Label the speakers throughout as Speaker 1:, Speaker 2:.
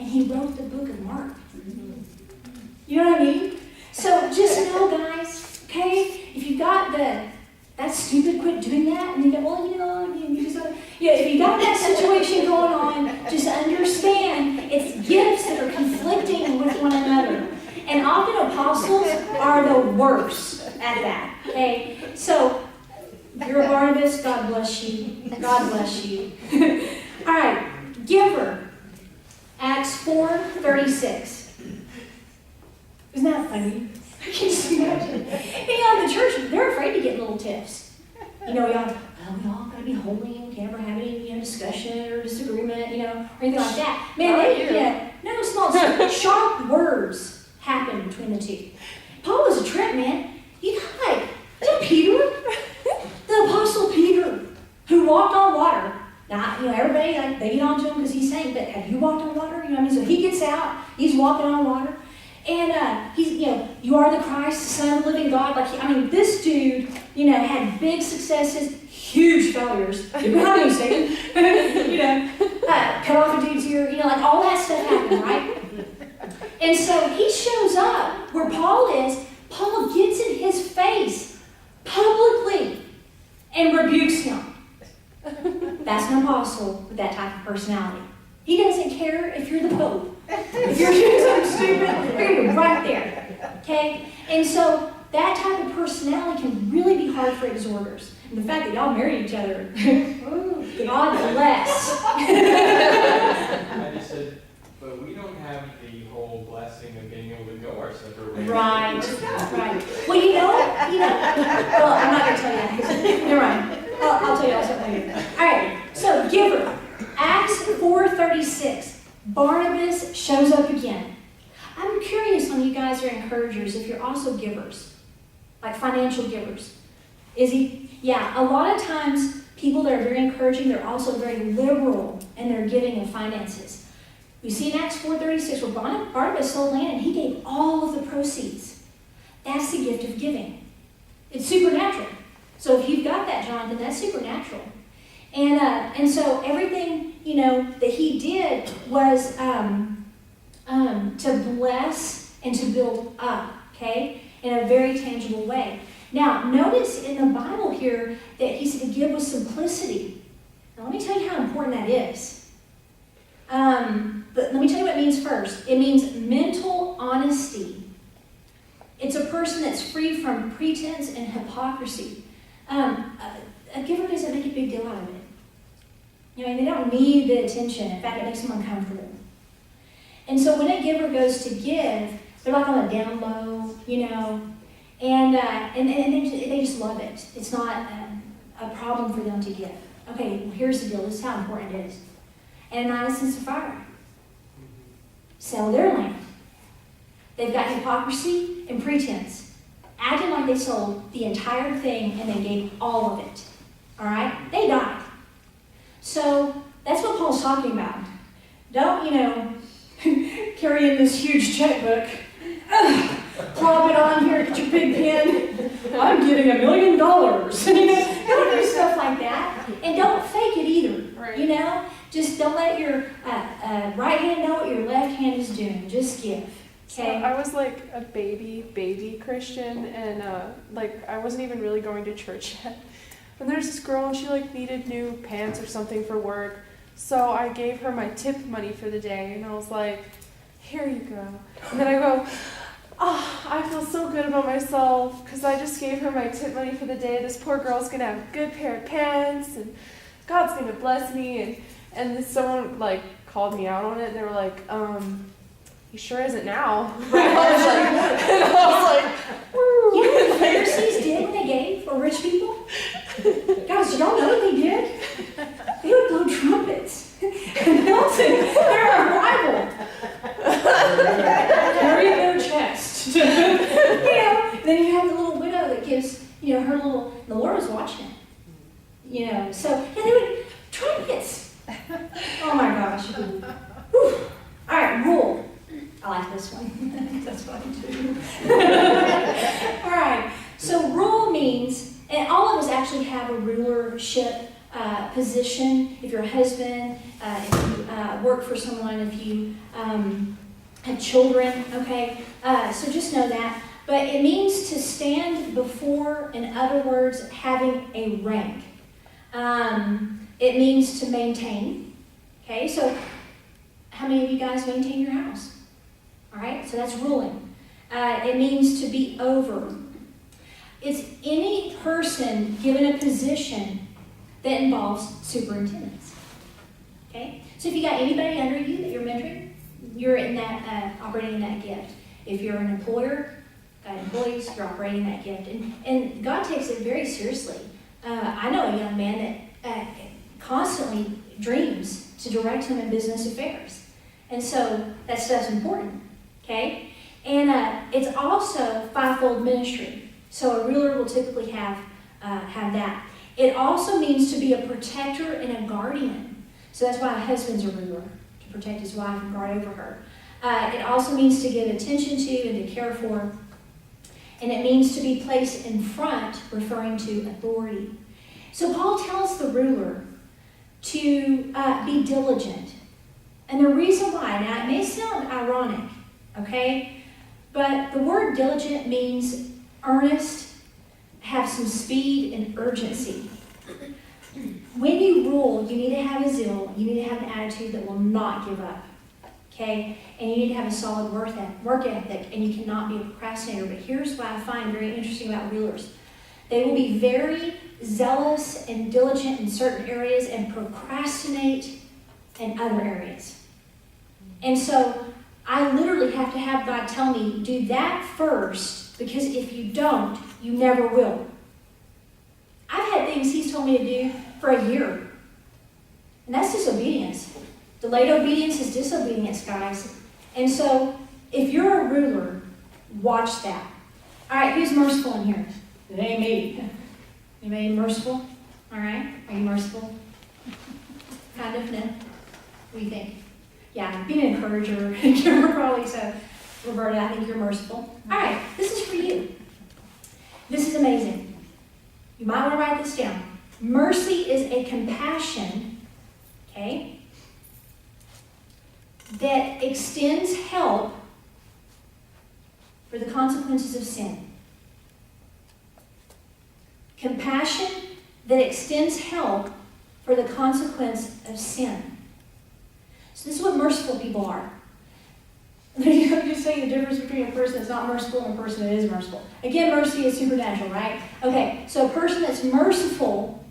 Speaker 1: he wrote the book of Mark. You know what I mean? So just know, guys, okay, if you've got that's stupid, quit doing that. And you go, well, you just if you got that situation going on, just understand it's gifts that are conflicting with one another. And often apostles are the worst at that, okay? So, you're a Barnabas, God bless you. God bless you. All right, giver. Acts 4:36. Isn't that funny? I can just imagine. The church, they're afraid to get little tips. We all got to be holy and can't ever have any discussion or disagreement, or anything like that. Man, no small, sharp words happen between the two. Paul was a trip, man. You got Peter, the apostle Peter, who walked on water. Now, everybody, they get on to him because he's saying, but have you walked on water? So he gets out, he's walking on water. And he's, you are the Christ, the Son of the living God. This dude, had big successes, huge failures. How do you say it? Cut off a dude's ear, all that stuff happened, right? And so he shows up where Paul is. Paul gets in his face publicly and rebukes him. That's an apostle with that type of personality. He doesn't care if you're the Pope. If you're doing something stupid, you're going to be right there. Okay? And so that type of personality can really be hard for exhorters. And the fact that y'all marry each other, God bless.
Speaker 2: I just said, but we don't have the whole blessing of being able to go our separate ways.
Speaker 1: Right. Well, well, I'm not going to tell you that because you're right. I'll tell you all something later. All right, so giver. Acts 4:36. Barnabas shows up again. I'm curious when you guys are encouragers if you're also givers, like financial givers. Is he? Yeah, a lot of times people that are very encouraging, they're also very liberal in their giving of finances. We see in Acts 4:36 where Barnabas sold land and he gave all of the proceeds. That's the gift of giving. It's supernatural. So if you've got that, Jonathan, that's supernatural. And so everything, that he did was to bless and to build up, okay, in a very tangible way. Now, notice in the Bible here that he said to give with simplicity. Now, let me tell you how important that is. But let me tell you what it means first. It means mental honesty. It's a person that's free from pretense and hypocrisy. A giver doesn't make a big deal out of it. They don't need the attention. In fact, it makes them uncomfortable. And so when a giver goes to give, they're like on a down low, and they just love it. It's not a problem for them to give. Okay, well, here's the deal. This is how important it is. Ananias and Sapphira sell their land. They've got hypocrisy and pretense, acting like they sold the entire thing and they gave all of it. All right? They died. So that's what Paul's talking about. Don't, carry in this huge checkbook, plop it on here, get your big pen. I'm getting $1 million. Don't do stuff like that. And don't fake it either. Right. Just don't let your right hand know what your left hand is doing. Just give. Okay.
Speaker 3: So I was like a baby Christian, and I wasn't even really going to church yet. And there's this girl, and she needed new pants or something for work. So I gave her my tip money for the day, and I was like, here you go. And then I go, I feel so good about myself because I just gave her my tip money for the day. This poor girl's going to have a good pair of pants, and God's going to bless me. And then someone called me out on it, and they were like, he sure isn't now. Right. I was like,
Speaker 1: you know what the Pharisees did when they gave for rich people? Guys, y'all know what they did? They would blow trumpets and announce it. They're our rival. Carry their chest. Then you have the little widow that gives, her little, the Lord was watching it. So, they would, trumpets. Oh my gosh. Whew. All right, rule. I like this one. That's funny too. All right. So rule means, and all of us actually have a rulership position, if you're a husband, if you work for someone, if you have children, okay? So just know that. But it means to stand before, in other words, having a rank. It means to maintain, okay? So how many of you guys maintain your house? All right, so that's ruling. It means to be over. It's any person given a position that involves superintendents. Okay? So if you got anybody under you that you're mentoring, you're in that operating in that gift. If you're an employer, got employees, you're operating that gift. And God takes it very seriously. I know a young man that constantly dreams to direct him in business affairs. And so that stuff's important. Okay? And it's also fivefold ministry. So a ruler will typically have that. It also means to be a protector and a guardian. So that's why a husband's a ruler, to protect his wife and guard over her. It also means to give attention to and to care for. And it means to be placed in front, referring to authority. So Paul tells the ruler to be diligent. And the reason why, now it may sound ironic, okay? But the word diligent means earnest, have some speed and urgency. When you rule, you need to have a zeal, you need to have an attitude that will not give up, okay? And you need to have a solid work ethic, and you cannot be a procrastinator. But here's what I find very interesting about rulers. They will be very zealous and diligent in certain areas and procrastinate in other areas. And so I literally have to have God tell me, do that first, because if you don't, you never will. I've had things He's told me to do for a year. And that's disobedience. Delayed obedience is disobedience, guys. And so, if you're a ruler, watch that. All right, who's merciful in here? It ain't me. Anybody merciful? All right, are you merciful? Kind of, no? What do you think? Yeah, be an encourager. You're probably so. Roberta, I think you're merciful. All right, this is for you. This is amazing. You might want to write this down. Mercy is a compassion, okay, that extends help for the consequences of sin. Compassion that extends help for the consequence of sin. So this is what merciful people are. I'm just saying the difference between a person that's not merciful and a person that is merciful. Again, mercy is supernatural, right? Okay, so a person that's merciful,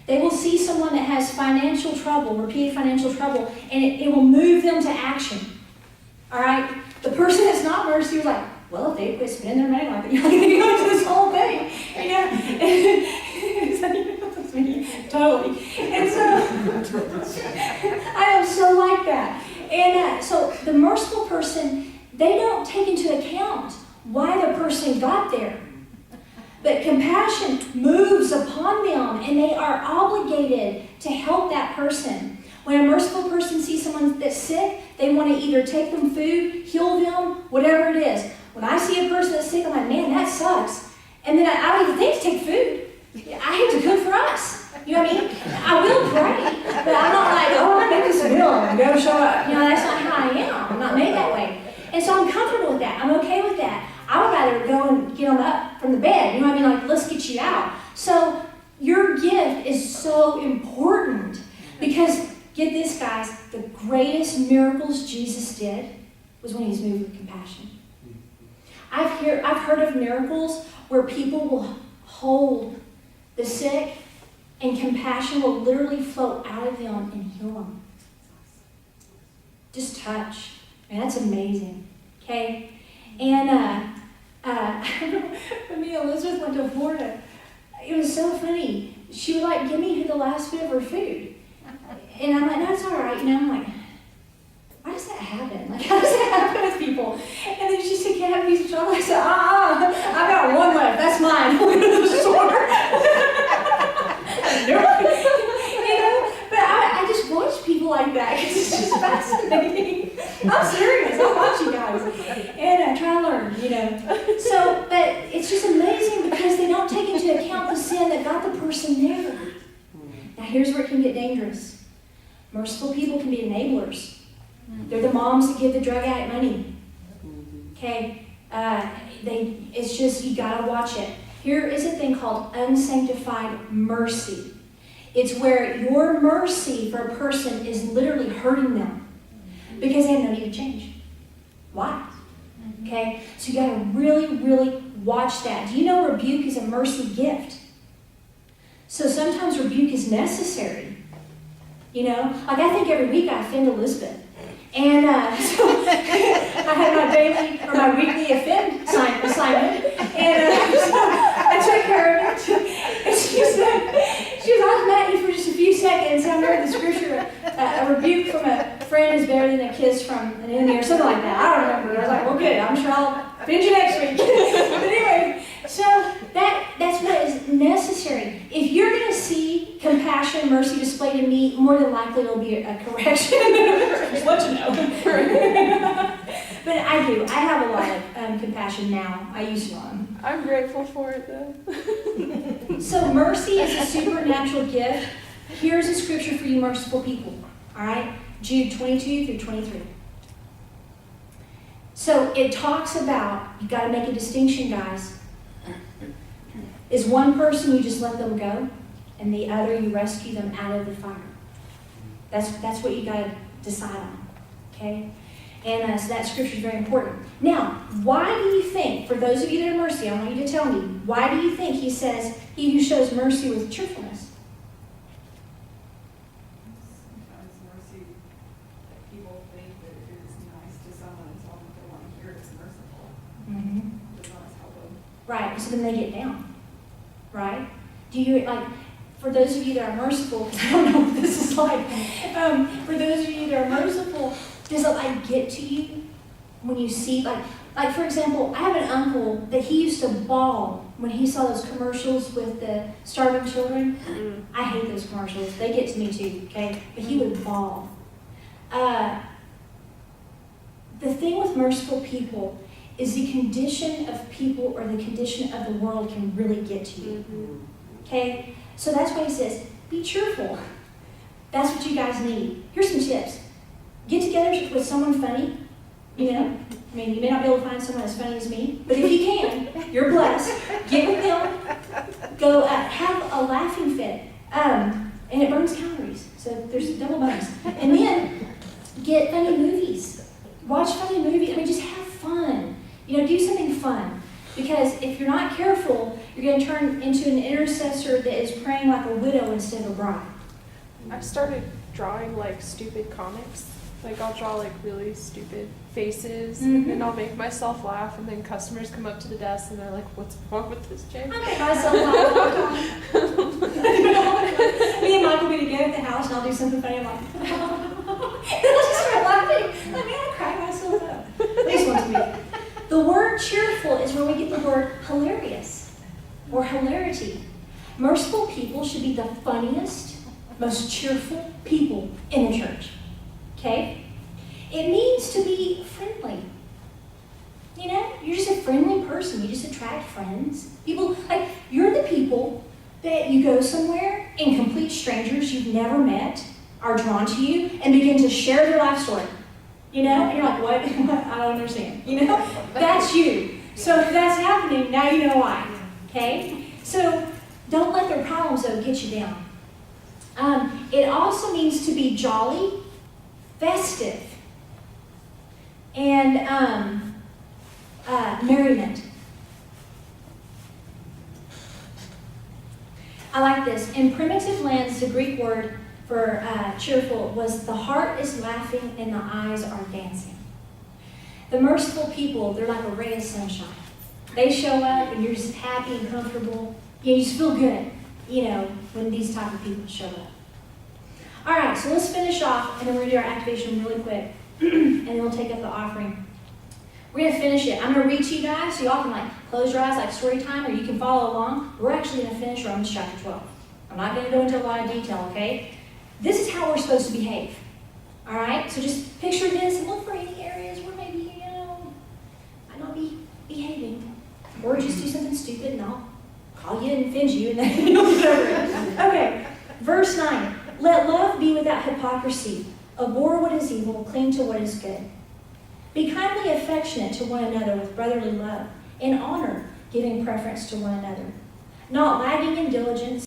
Speaker 1: they will see someone that has financial trouble, repeated financial trouble, and it will move them to action. All right? The person that's not mercy is like, well, if they quit spending their money like that, you're going to go into this whole thing. You know? Totally. And so, I am so like that. And so the merciful person, they don't take into account why the person got there. But compassion moves upon them, and they are obligated to help that person. When a merciful person sees someone that's sick, they want to either take them food, heal them, whatever it is. When I see a person that's sick, I'm like, man, that sucks. And then I don't even think to take food. I hate to cook for us. You know what I mean? I will pray, but I'm not like, oh, I make this meal and go show up. You know, that's not how I am. I'm not made that way. And so I'm comfortable with that. I'm okay with that. I would rather go and get them up from the bed. You know what I mean? Like, let's get you out. So your gift is so important because, get this, guys, the greatest miracles Jesus did was when He was moved with compassion. I've heard of miracles where people will hold the sick and compassion will literally flow out of them and heal them. Just touch. Man, that's amazing. Okay? And when me and Elizabeth went to Florida, it was so funny. She would like give me the last bit of her food. And I'm like, no, it's all right. You know, I'm like, why does that happen? Like, how does that happen with people? And then she said, can I have a piece of chocolate? I said, I've got one left. That's mine. We'll go to the store. You know? But I just watch people like that because it's just fascinating. I'm serious. I watch you guys. And I try to learn, you know. So, but it's just amazing because they don't take into account the sin that got the person there. Now, here's where it can get dangerous. Merciful people can be enablers. They're the moms that give the drug addict money. Okay? It's just, you gotta watch it. Here is a thing called unsanctified mercy. It's where your mercy for a person is literally hurting them because they have no need to change. Why? Okay? So you gotta really, really watch that. Do you know rebuke is a mercy gift? So sometimes rebuke is necessary. You know? Like I think every week I offend Elizabeth. And so I had my daily or my weekly offend assignment. And so I took her and she said, I was mad at you for just a few seconds. I remember the scripture, a rebuke from a friend is better than a kiss from an enemy or something like that. I don't remember. I was like, well, good. I'm sure I'll offend you next week. But anyway, so that's what is necessary. If you're going to see compassion and mercy displayed in me, more than likely it'll be a correction. Just let you know. But I do. I have a lot of compassion now. I used to not.
Speaker 3: I'm grateful for it though.
Speaker 1: So mercy is a supernatural gift. Here's a scripture for you merciful people. All right? Jude 22 through 23. So it talks about, you got to make a distinction, guys. Is one person you just let them go, and the other you rescue them out of the fire. That's what you got to decide on. Okay? And so that scripture is very important. Now, why do you think, for those of you that are mercy, I want you to tell me, why do you think he says, he who shows mercy with cheerfulness?
Speaker 4: Sometimes mercy, that people think that it is nice to someone and tell them what they want to hear is merciful. It does not help them.
Speaker 1: Right, so then they get down. Right? Do you, like, for those of you that are merciful, because I don't know what this is like, for those of you that are merciful, does it like get to you when you see, like for example, I have an uncle that he used to bawl when he saw those commercials with the starving children. I hate those commercials. They get to me too, okay? But he would bawl. The thing with merciful people is the condition of people or the condition of the world can really get to you. Okay? So that's why he says, be cheerful. That's what you guys need. Here's some tips. Get together with someone funny, you know. I mean, you may not be able to find someone as funny as me, but if you can, you're blessed. Get with them. Go have a laughing fit. And it burns calories, so there's double bonus. And then get funny movies. Watch funny movies. I mean, just have fun. You know, do something fun. Because if you're not careful, you're going to turn into an intercessor that is praying like a widow instead of a bride.
Speaker 3: I've started drawing like stupid comics. Like I'll draw like really stupid faces and I'll make myself laugh and then customers come up to the desk and they're like, what's wrong with this chick?
Speaker 1: I make myself laugh all the time. Me and Mike will be together at the house and I'll do something funny. I'm like, I'll just start laughing. Like, man, I cry myself up. At least once a week. The word cheerful is where we get the word hilarious or hilarity. Merciful people should be the funniest, most cheerful people in the church. Okay? It means to be friendly. You know, you're just a friendly person. You just attract friends. People, like, you're the people that you go somewhere and complete strangers you've never met are drawn to you and begin to share their life story. You know? And you're like, what? I don't understand. You know? That's you. So if that's happening, now you know why. Okay? So don't let their problems, though, get you down. It also means to be jolly, festive, and merriment. I like this. In primitive lands, the Greek word for cheerful was the heart is laughing and the eyes are dancing. The merciful people, they're like a ray of sunshine. They show up and you're just happy and comfortable. You just feel good, you know, when these type of people show up. All right, so let's finish off, and then we're going to do our activation really quick, and then we'll take up the offering. We're going to finish it. I'm going to read to you guys, so y'all can like close your eyes like story time, or you can follow along. We're actually going to finish Romans chapter 12. I'm not going to go into a lot of detail, okay? This is how we're supposed to behave. All right? So just picture this and look for any areas where maybe, you know, might not be behaving. Or just do something stupid, and I'll call you and offend you, and then you'll get over it. Okay, verse 9. hypocrisy. Abhor what is evil, cling to what is good. Be kindly affectionate to one another with brotherly love, in honor, giving preference to one another, not lagging in diligence,